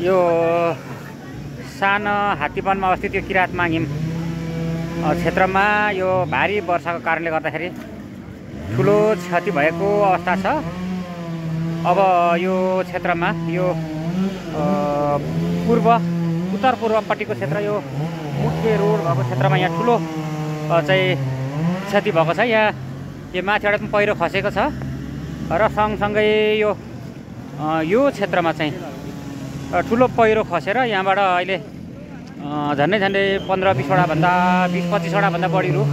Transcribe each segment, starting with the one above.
यो सानो हात्तीवनमा अवस्थित यो किरात माङहिम क्षेत्रमा यो भारी वर्षाको कारणले गर्दाखेरि ठुलो क्षति भएको अवस्था छ। अब यो क्षेत्रमा यो उत्तर पूर्वपट्टिको क्षेत्र यो मुख्य रोड भएको क्षेत्रमा यहाँ ठुलो चाहिँ क्षति भएको छ। यहाँ यो माथिबाट पनि पहिरो खसेको छ र सँगसँगै यो क्षेत्रमा चाहिँ ठुलो पहिरो खसेर यहाँबाट अहिले झन्डै 15-20वटा भन्दा 20-25वटा भन्दा बढी रुख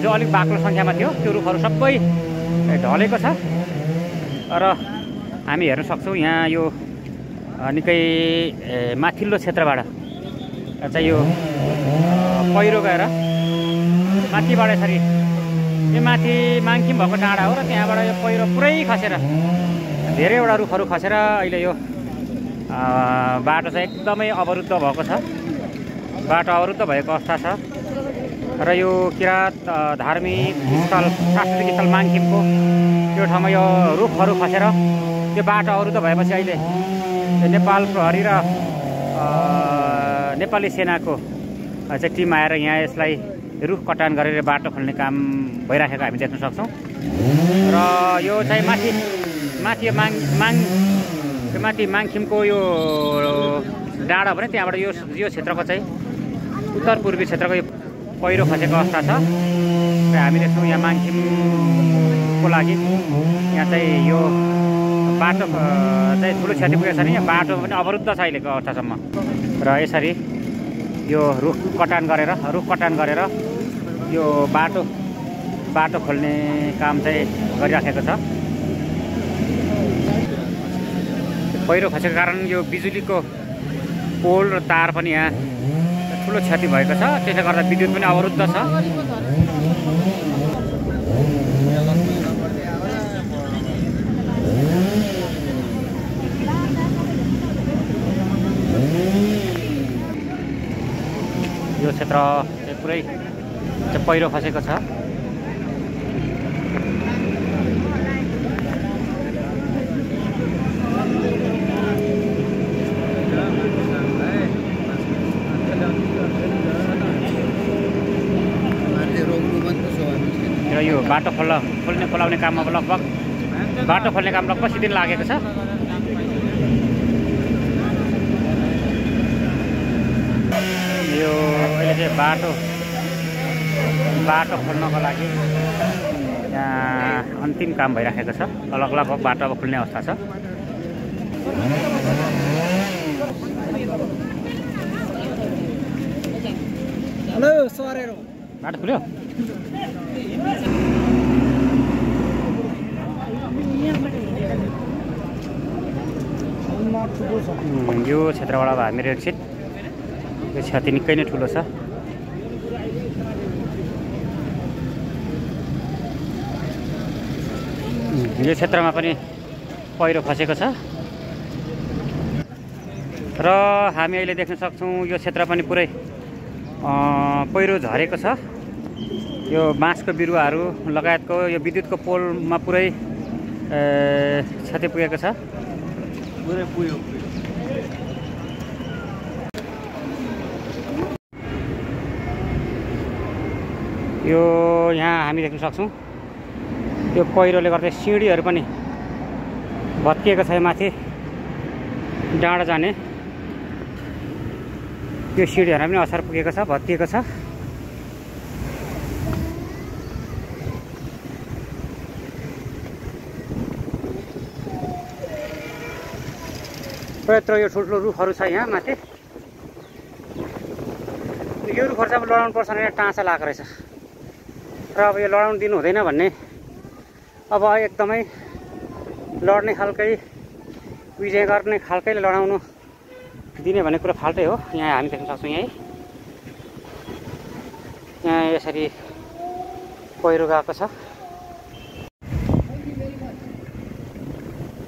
जो अलिक बाक्लो सङ्ख्यामा थियो त्यो रुखहरू सबै ढलेको छ र हामी हेर्न सक्छौँ यहाँ यो निकै माथिल्लो क्षेत्रबाट चाहिँ यो पहिरो गएर माथिबाट यसरी यो माथि माङखिम भएको डाँडा हो र त्यहाँबाट यो पहिरो पुरै खसेर धेरैवटा रुखहरू खसेर अहिले यो बाटो चाहिँ एकदमै अवरुद्ध भएको छ। बाटो अवरुद्ध भएको अवस्था छ र यो किरात धार्मिक स्थल सांस्कृतिक स्थल माङखिमको त्यो ठाउँमा यो रुखहरू खसेर त्यो बाटो अवरुद्ध भएपछि अहिले नेपाल प्रहरी र नेपाली सेनाको चाहिँ टिम आएर यहाँ यसलाई रुख कटान गरेर बाटो खोल्ने काम भइराखेको हामी देख्न सक्छौँ र यो चाहिँ माथि माङखिमको यो डाँडा भने त्यहाँबाट यो क्षेत्रको चाहिँ उत्तर पूर्वी क्षेत्रको यो पहिरो खसेको अवस्था छ र हामी देख्छौँ यहाँ माङखिमको लागि यहाँ चाहिँ यो बाटो चाहिँ ठुलो क्षति पुगेको छ नि। यहाँ बाटो पनि अवरुद्ध छ अहिलेको अवस्थासम्म र यसरी यो रुख कटान गरेर यो बाटो खोल्ने काम चाहिँ गरिराखेको छ। पहिरो खसेको कारण यो बिजुलीको पोल र तार पनि यहाँ ठुलो क्षति भएको छ। त्यसले गर्दा विद्युत पनि अवरुद्ध छ। यो क्षेत्र चाहिँ पुरै पहिरो खसेको छ। यो बाटो खोलाउने काममा लगभग सिद्धि लागेको छ। यो अहिले चाहिँ बाटो खोल्नको लागि यहाँ अन्तिम काम भइराखेको छ। लगभग बाटो अब खुल्ने अवस्था छ। हेलो सरेर बाटो खुल्यो। यो क्षेत्रबाट अब हामीहरू एकछिन यो क्षति निकै नै ठुलो छ। यो क्षेत्रमा पनि पहिरो खसेको छ र हामी अहिले देख्न सक्छौँ यो क्षेत्र पनि पुरै पहिरो झरेको छ। यो बाँसको बिरुवाहरू लगायतको यो विद्युतको पोलमा पुरै क्षति पुगेको छ। यो यहाँ हामी देख्न सक्छौँ यो पहिरोले गर्दा सिँढीहरू पनि भत्किएको छ। माथि डाँडा जाने यो सिँढीहरूलाई पनि असर पुगेको छ, भत्किएको छ। यत्रो यो ठुल्ठुलो रुखहरू छ यहाँ माथि। यो रुखहरू चाहिँ अब लडाउनु पर्छ भने टाँचा लगाएको रहेछ र अब यो लडाउनु दिनु हुँदैन भन्ने अब एकदमै लड्ने खालकै विजय गर्ने खालकैले लडाउनु दिने भन्ने कुरा फाल्टै हो। यहाँ हामी देख्न सक्छौँ यहाँ यसरी पहिरो गएको छ।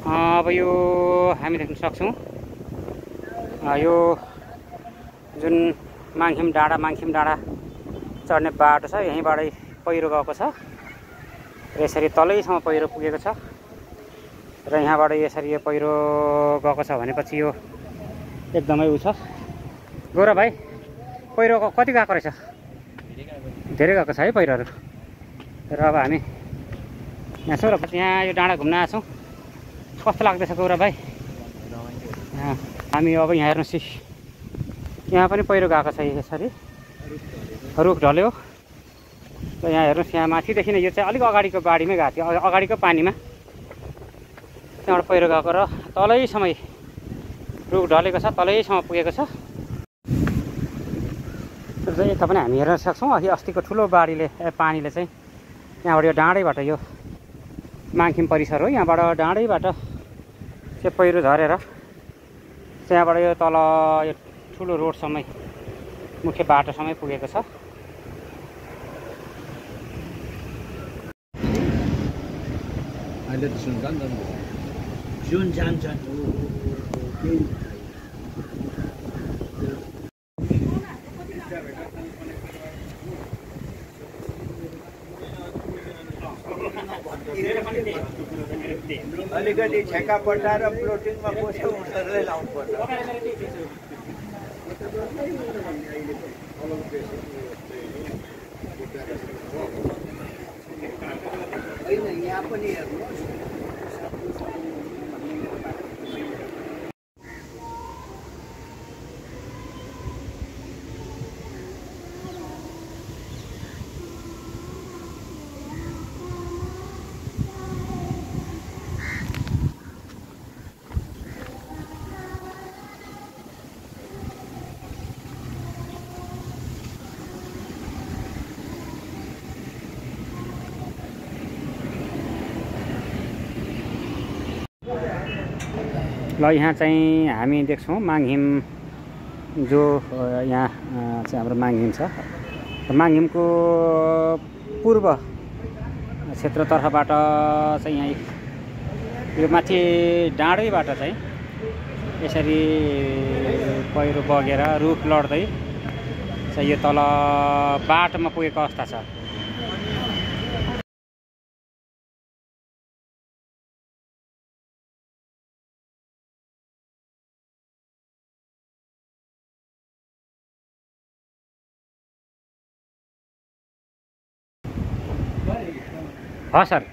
अब यो हामी देख्न सक्छौँ यो जुन माङखिम डाँडा चढ्ने बाटो छ यहीँबाटै पहिरो गएको छ र यसरी तलैसम्म पहिरो पुगेको छ र यहाँबाट यसरी यो पहिरो गएको छ भनेपछि यो एकदमै उ छ। गौरव भाइ पहिरो कति गएको रहेछ? धेरै गएको छ है पहिरोहरू। र अब हामी यहाँ छौँ र यहाँ यो डाँडा घुम्न आएको छौँ। कस्तो लाग्दैछ गौरव भाइ? हामी अब यहाँ हेर्नुहोस्, यहाँ पनि पहिरो गएको छ यसरी, रुख ढल्यो। र यहाँ हेर्नुहोस्, यहाँ माथिदेखि नै यो चाहिँ अलिक अगाडिको बाढीमै गएको थियो, अगाडिको पानीमा त्यहाँबाट पहिरो गएको र तलैसम्म रुख ढलेको छ, तलैसम्म पुगेको छ। र यता पनि हामी हेर्न सक्छौँ, अस्तिको ठुलो पानीले चाहिँ यहाँबाट यो डाँडैबाट, यो माङखिम परिसर हो, यहाँबाट डाँडैबाट चाहिँ पहिरो झरेर त्यहाँबाट यो तल यो ठुलो रोडसम्म, मुख्य बाटोसम्मै पुगेको छ। अहिले त सुन्छ नि त जुन जान्छ अलिकति छेका पटाएर प्लोटिङमा पोस्यो उसलाई लाउनु पर्छ। होइन यहाँ पनि हेर्नुहोस्, ल यहाँ चाहिँ हामी देख्छौँ माङहिम, जो यहाँ चाहिँ हाम्रो माङहिम छ। माङहिमको पूर्व क्षेत्रतर्फबाट चाहिँ यहाँ यो माथि डाँडैबाट चाहिँ यसरी पहिरो बगेर रुख लड्दै चाहिँ यो तल बाटोमा पुगेको अवस्था छ। सर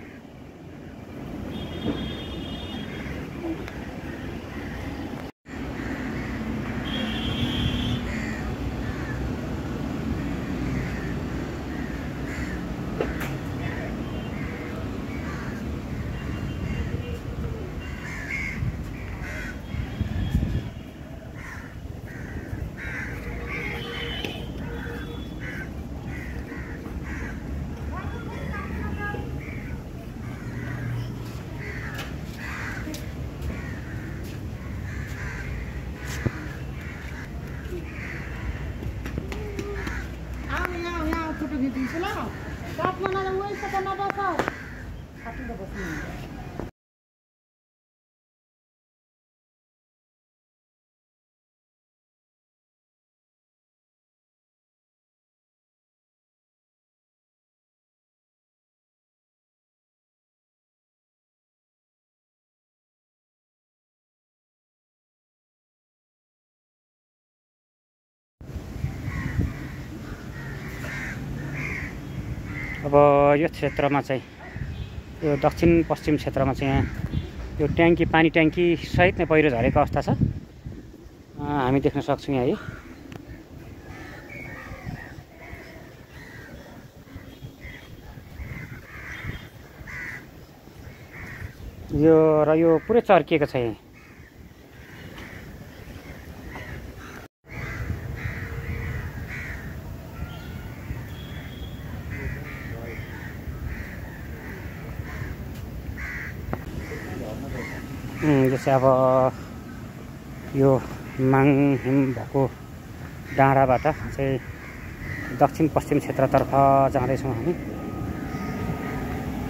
अब यो क्षेत्रमा चाहिँ यो दक्षिण पश्चिम क्षेत्रमा चाहिँ यहाँ यो ट्याङ्की, पानी ट्याङ्की सहित नै पहिरो झरेको अवस्था छ, हामी देख्न सक्छौँ यहाँ है। यो पुरै चर्किएको छ यहाँ। यो चाहिँ अब यो माङहिम भएको डाँडाबाट चाहिँ दक्षिण पश्चिम क्षेत्रतर्फ जाँदैछौँ हामी।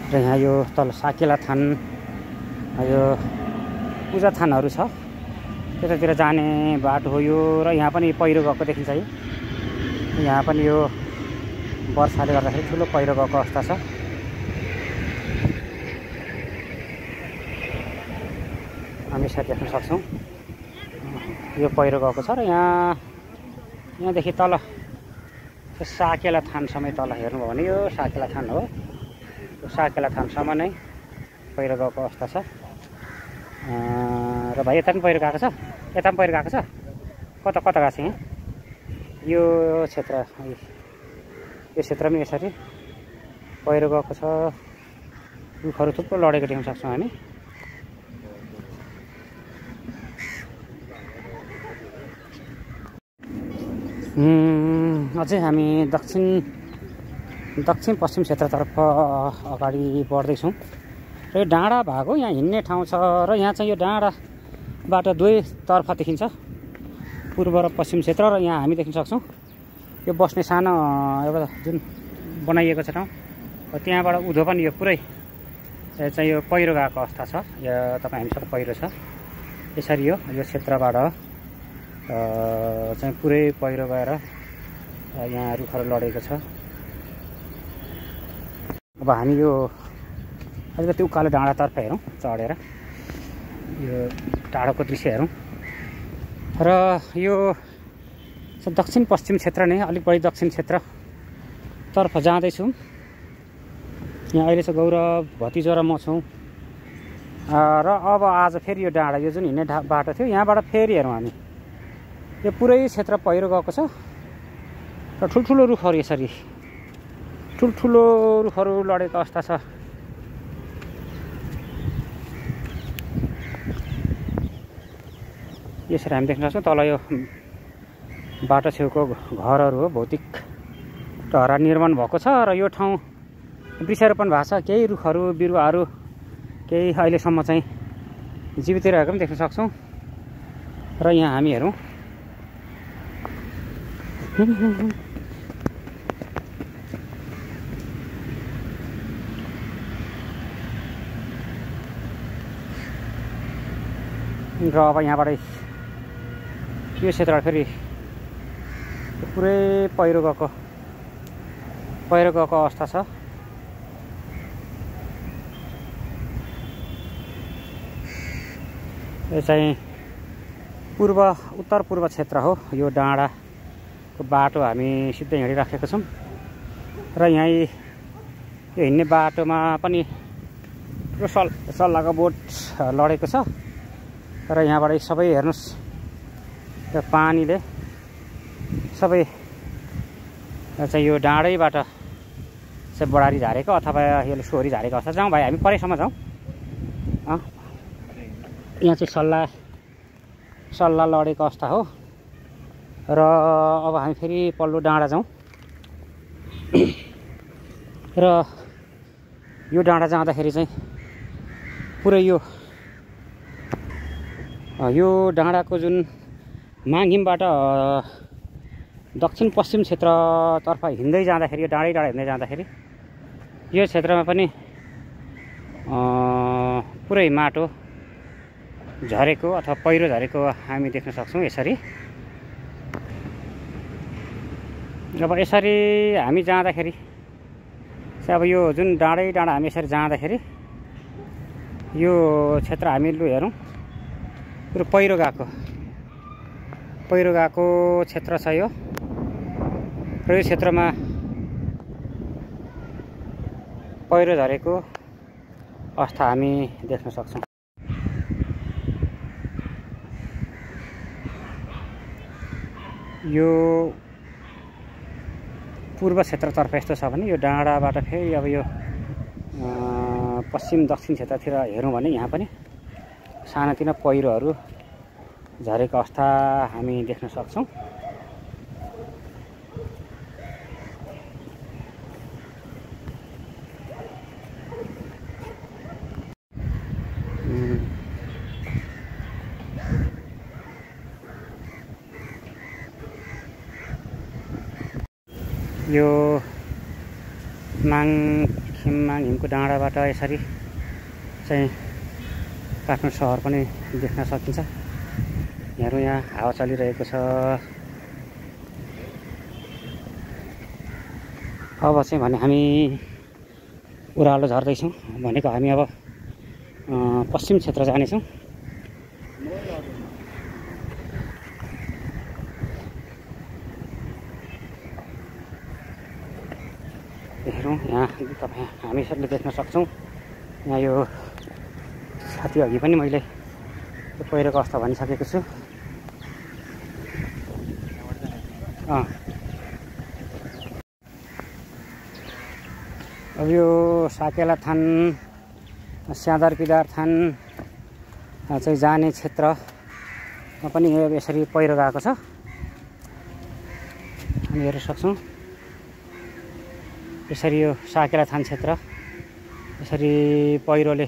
र यहाँ यो तल साकेला थान, यो पूजा थानहरू छ, त्यतातिर जाने बाटो हो यो। र यहाँ पनि पहिरो गएको देखिन्छ है। यहाँ पनि यो वर्षाले गर्दाखेरि ठुलो पहिरो गएको अवस्था छ। हामी साथ देख्न सक्छौँ यो पहिरो गएको छ र यहाँदेखि तल साकेला थानसम्म तल हेर्नुभयो भने यो साकेला थान हो। यो साकेला थानसम्म नै पहिरो गएको अवस्था छ। र भाइ यता पनि पहिरो गएको छ, यता पनि पहिरो गएको छ। कता कता गएको छ यहाँ? यो क्षेत्र, यो क्षेत्रमा यसरी पहिरो गएको छ। रुखहरू थुप्रो लडेको देख्न सक्छौँ हामी। अझै हामी दक्षिण पश्चिम क्षेत्रतर्फ अगाडि बढ्दैछौँ र यो डाँडा भाग हो। यहाँ हिँड्ने ठाउँ छ र यहाँ चाहिँ यो डाँडाबाट दुवैतर्फ देखिन्छ, पूर्व र पश्चिम क्षेत्र। र यहाँ हामी देख्न सक्छौँ यो बस्ने सानो एउटा जुन बनाइएको छ ठाउँ, त्यहाँबाट उँधो पनि यो पुरै चाहिँ यो पहिरो गएको अवस्था छ। यो तपाईँ हामीसँग पहिरो छ यसरी यो क्षेत्रबाट चाहिँ पुरै पहिरो गएर यहाँ रुखहरू लडेको छ। अब हामी यो अलिकति उकालो डाँडातर्फ हेरौँ चढेर यो टाढोको दृश्य हेरौँ। र यो दक्षिण पश्चिम क्षेत्र नै अलिक बढी दक्षिण क्षेत्रतर्फ जाँदैछौँ। यहाँ अहिले चाहिँ गौरव, भतिजो र म छौँ। र अब आज फेरि यो डाँडा, यो जुन हिँड्ने बाटो थियो यहाँबाट फेरि हेरौँ हामी। यो पुरै क्षेत्र पहिरो गएको छ र ठुल्ठुलो रुखहरू यसरी ठुल्ठुलो रुखहरू लडेको अवस्था छ। यसरी हामी देख्न सक्छौँ तल यो बाटो छेउको घरहरू हो, भौतिक ढहरा निर्माण भएको छ। र यो ठाउँ वृक्षारोपण भएको छ, केही रुखहरू बिरुवाहरू केही अहिलेसम्म चाहिँ जीवित रहेको पनि देख्न सक्छौँ। र यहाँ हामी हेरौँ र अब यहाँबाट यो क्षेत्रबाट फेरि पुरै पहिरो गएको अवस्था छ। यो चाहिँ उत्तर पूर्व क्षेत्र हो। यो डाँडाको बाटो हामी सिधै हिँडिराखेका छौँ र यहाँ यो हिँड्ने बाटोमा पनि सल्लाहको बोट लडेको छ। र यहाँबाट सबै हेर्नुहोस् यो पानीले सबै चाहिँ यो डाँडैबाट चाहिँ बढारी झारेको अथवा यसले सोहोरी झारेको अवस्था। जाउँ भाइ हामी परैसम्म जाउँ। यहाँ चाहिँ सल्लाह लडेको अवस्था हो। र अब हामी फेरि पल्लो डाँडा जाउँ। र यो डाँडा जाँदाखेरि चाहिँ पुरै यो डाँडाको जुन माङहिमबाट दक्षिण पश्चिम क्षेत्रतर्फ हिँड्दै जाँदाखेरि, यो डाँडै हिँड्दै जाँदाखेरि यो क्षेत्रमा पनि पुरै माटो झरेको अथवा पहिरो झरेको हामी देख्न सक्छौँ यसरी। अब यसरी हामी जाँदाखेरि चाहिँ अब यो जुन डाँडा हामी यसरी जाँदाखेरि यो क्षेत्र हामी लु हेरौँ पुरो पहिरो गएको क्षेत्र छ यो। र यो क्षेत्रमा पहिरो झरेको अवस्था हामी देख्न सक्छौँ। यो पूर्व क्षेत्रतर्फ यस्तो छ भने यो डाँडाबाट फेरि अब यो पश्चिम दक्षिण क्षेत्रतिर हेरौँ भने यहाँ पनि सानातिना पहिरोहरू झरेको अवस्था हामी देख्न सक्छौँ। यो माङहिमको डाँडाबाट यसरी चाहिँ काठमाडौँ सहर पनि देख्न सकिन्छ। हेरौँ यहाँ हावा चलिरहेको छ। अब चाहिँ भने हामी ओह्रालो झर्दैछौँ भनेको हामी अब पश्चिम क्षेत्र जानेछौँ। यहाँ तपाईँ हामी यसरी देख्न सक्छौँ। यहाँ यो छाती अघि पनि मैले पहिरोको अवस्था भनिसकेको छु। अब यो साकेला थान स्यादर पिदार थान चाहिँ जाने क्षेत्रमा पनि यसरी पहिरो गएको छ, हामी हेर्न सक्छौँ। यसरी यो साकेला थान क्षेत्र यसरी पहिरोले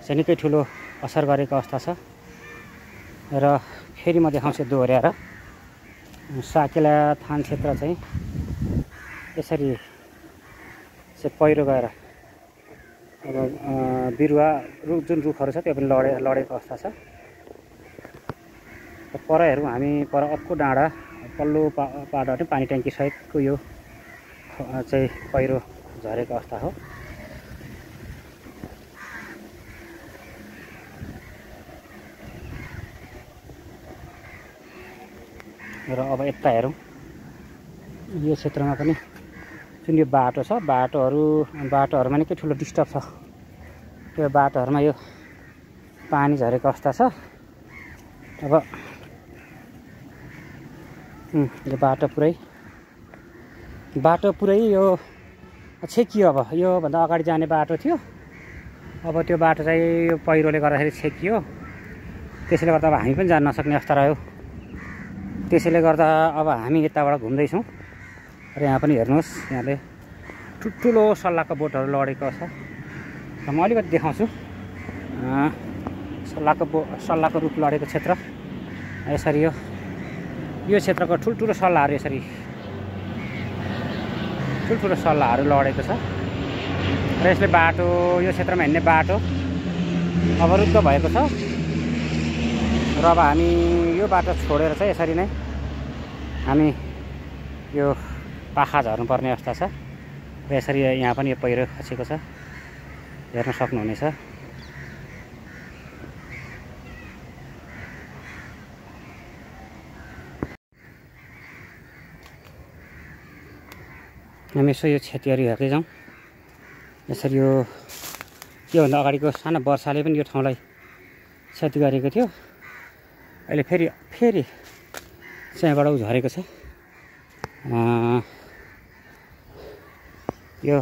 चाहिँ निकै ठुलो असर गरेको अवस्था छ। र फेरि म देखाउँछु दोहोऱ्याएर। साकेला थान क्षेत्र चाहिँ यसरी चाहिँ पहिरो गएर अब बिरुवा जुन रुखहरू छ त्यो पनि लडेको अवस्था छ। पर हेरौँ हामी, पर अर्को डाँडा पल्लो पाहाडबाट पानी ट्याङ्की सहितको यो चाहिँ पहिरो झरेको अवस्था हो। र अब यता हेरौँ, यो क्षेत्रमा पनि जुन यो बाटो छ, बाटोहरूमा निकै ठुलो डिस्टर्ब छ। त्यो बाटोहरूमा यो पानी झरेको अवस्था छ। अब यो बाटो पुरै यो छेकियो। अब योभन्दा अगाडि जाने बाटो थियो, अब त्यो बाटो चाहिँ यो पहिरोले गर्दाखेरि छेकियो। त्यसैले गर्दा अब हामी पनि जान नसक्ने अवस्था रह्यो। त्यसैले गर्दा अब हामी यताबाट घुम्दैछौँ। र यहाँ पनि हेर्नुहोस्, यहाँले ठुल्ठुलो सल्लाहको बोटहरू लडेको छ। र म अलिकति देखाउँछु। सल्लाहको रुख लडेको क्षेत्र यसरी यो क्षेत्रको ठुल्ठुलो सल्लाहहरू यसरी ठुल्ठुलो सल्लाहहरू लडेको छ। र यसले बाटो, यो क्षेत्रमा हिँड्ने बाटो अवरुद्ध भएको छ। र अब हामी यो बाटो छोडेर चाहिँ यसरी नै हामी यो पाखा झर्नुपर्ने अवस्था छ। र यसरी यहाँ पनि यो पहिरो खसेको छ, हेर्न सक्नुहुनेछ। हामी यसो यो क्षतिहरू हेर्दै जाउँ। यसरी योभन्दा अगाडिको सानो वर्षाले पनि यो ठाउँलाई क्षति गरेको थियो। अहिले फेरि त्यहाँबाट झरेको छ। यो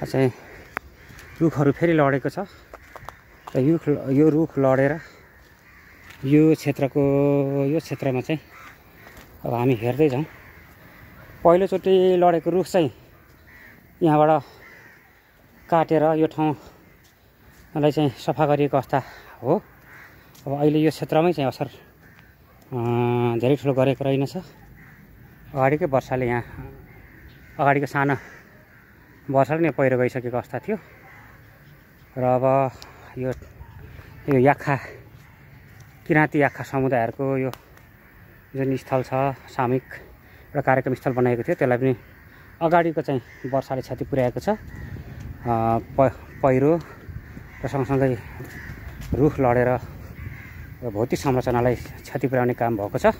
चाहिँ रुखहरू फेरि लडेको छ। र यो रुख लडेर यो क्षेत्रमा चाहिँ अब हामी हेर्दै जाउँ। पहिलोचोटि लडेको रुख चाहिँ यहाँबाट काटेर यो ठाउँलाई चाहिँ सफा गरिएको अवस्था हो। अब अहिले यो क्षेत्रमै चाहिँ असर धेरै ठुलो गरेको रहेनछ। अगाडिकै वर्षाले यहाँ अगाडिको सानो वर्षाले नै पहिरो गइसकेको अवस्था थियो। र अब यो किराँती याक्खा समुदायहरूको यो जुन स्थल छ, सामूहिक एउटा कार्यक्रम स्थल बनाएको थियो, त्यसलाई पनि अगाडिको चाहिँ वर्षाले क्षति पुर्याएको छ। पहिरो र सँगसँगै रुख लडेर भौतिक संरचनालाई क्षति पुर्याउने काम भएको छ।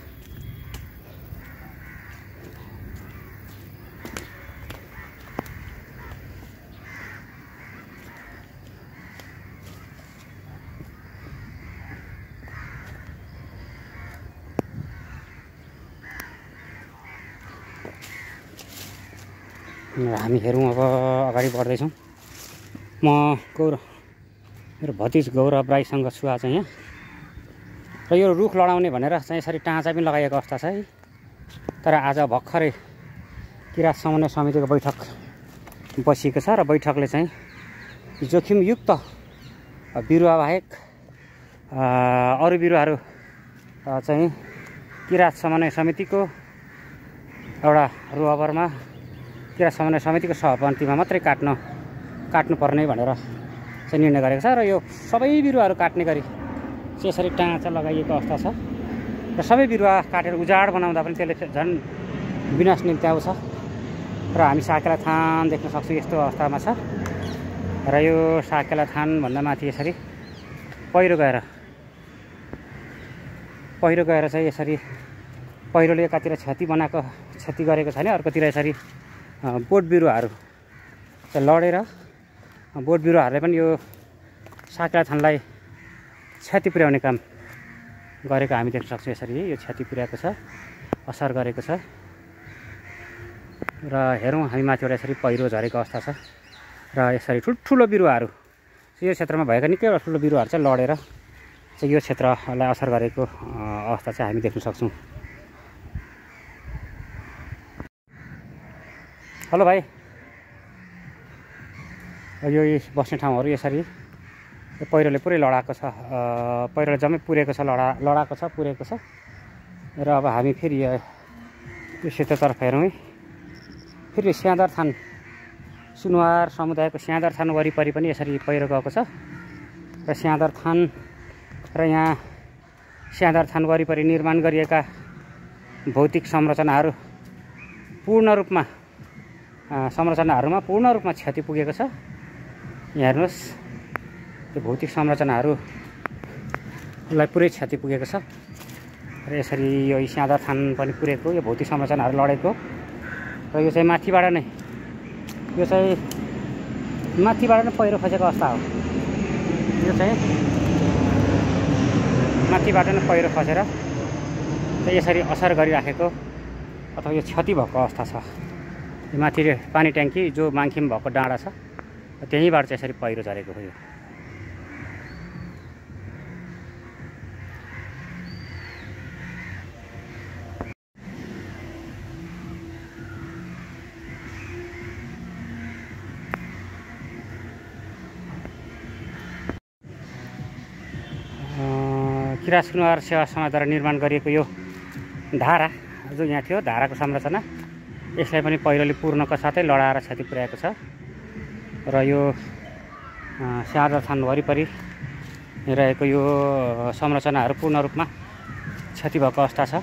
हामी हेरौँ, अब अगाडि बढ्दैछौँ। म मेरो भतिज गौरव राईसँग छु आज यहाँ। र यो रुख लडाउने भनेर चाहिँ यसरी टाँचा पनि लगाइएको अवस्था छ है। तर आज भर्खरै किराँत समन्वय समितिको बैठक बसिएको छ। र बैठकले चाहिँ जोखिमयुक्त बिरुवा बाहेक अरू बिरुवाहरू चाहिँ किराँत समन्वय समितिको एउटा रोहबरमा किराँत समन्वय समितिको सहमतिमा मात्रै काट्नुपर्ने भनेर चाहिँ निर्णय गरेको छ। र यो सबै बिरुवाहरू काट्ने गरी यसरी टाँचा लगाइएको अवस्था छ। र सबै बिरुवा काटेर उजाड बनाउँदा पनि त्यसले झन् विनाश निम्ति आउँछ। र हामी साकेला थान देख्न सक्छौँ यस्तो अवस्थामा छ। र यो साकेला थानभन्दा माथि यसरी पहिरो गएर चाहिँ यसरी पहिरोले एकातिर क्षति गरेको छैन, अर्कोतिर यसरी बोट बिरुवाहरू चाहिँ लडेर बोट बिरुवाहरूले पनि यो साकेला थानलाई क्षति पुर्याउने काम गरेको हामी देख्न सक्छौँ। यसरी यो क्षति पुर्याएको छ, असर गरेको छ। र हेरौँ हामी माथिबाट यसरी पहिरो झरेको अवस्था छ र यसरी ठुल्ठुलो बिरुवाहरू यो क्षेत्रमा भएका निकै ठुलो बिरुवाहरू चाहिँ लडेर चाहिँ यो क्षेत्रलाई असर गरेको अवस्था चाहिँ हामी देख्न सक्छौँ। हेलो भाइ, यो बस्ने ठाउँहरू यसरी यो पहिरोले पुरै लडाएको छ, पहिरोले जम्मै पुरेको छ, लडाएको छ, पुरेको छ। र अब हामी फेरि यो क्षेत्रतर्फ हेरौँ है। फेरि स्यादर थान सुनुवार समुदायको स्यादर थान वरिपरि पनि यसरी पहिरो गएको छ र स्यादर थान र यहाँ स्यादर थान वरिपरि निर्माण गरिएका भौतिक संरचनाहरू संरचनाहरूमा पूर्ण रूपमा क्षति पुगेको छ। यहाँ हेर्नुहोस्, त्यो भौतिक संरचनाहरूलाई पुरै क्षति पुगेको छ र यसरी यो स्यादर थान पनि पुरेको, यो भौतिक संरचनाहरू लडेको र यो चाहिँ माथिबाट नै पहिरो खसेको अवस्था हो। यो चाहिँ माथिबाट नै पहिरो खसेर चाहिँ यसरी असर गरिराखेको अथवा यो क्षति भएको अवस्था छ। यो माथि पानी ट्याङ्की जो माङखिम भएको डाँडा छ त्यहीँबाट चाहिँ यसरी पहिरो झरेको हो। यो किरात सुनुवार सेवा समाजद्वारा निर्माण गरिएको यो धारा जो यहाँ थियो, धाराको संरचना, यसलाई पनि पहिरोले पूर्णको साथै लडाएर क्षति पुर्याएको छ र यो स्यादर थान वरिपरि रहेको यो संरचनाहरू पूर्ण रूपमा क्षति भएको अवस्था छ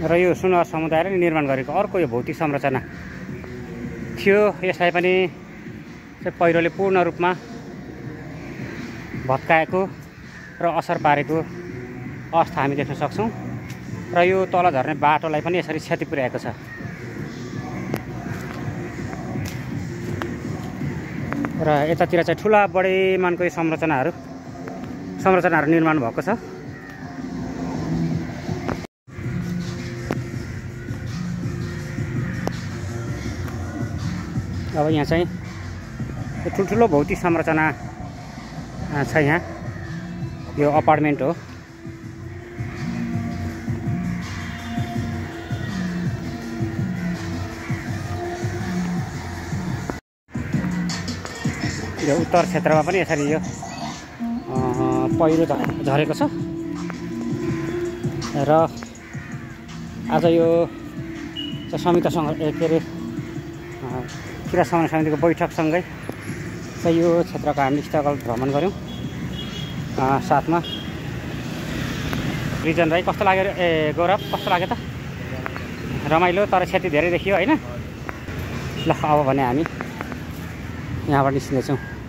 र यो सुनुवार समुदायले निर्माण गरेको अर्को यो भौतिक संरचना थियो, यसलाई पनि पहिरोले पूर्ण रूपमा भत्काएको र असर पारेको अवस्था हामी देख्न सक्छौँ र यो तल झर्ने बाटोलाई पनि यसरी क्षति पुर्याएको छ। र यतातिर चाहिँ ठुला बढी मानको यो संरचनाहरू निर्माण भएको छ। अब यहाँ चाहिँ ठुल्ठुलो भौतिक संरचना छ। यहाँ यो अपार्टमेन्ट हो। यो उत्तर क्षेत्रमा पनि यसरी यो पहिरो झरेको छ र आज यो समितिसँग के अरे किरात समन्वय समितिको बैठकसँगै चाहिँ यो क्षेत्रको हामीले स्थल भ्रमण गऱ्यौँ। साथमा रिजन राई कस्तो लाग्यो? गौरव कस्तो लाग्यो त? रमाइलो, तर क्षति धेरै देखियो होइन? ल अब भने हामी यहाँबाट निस्किँदैछौँ।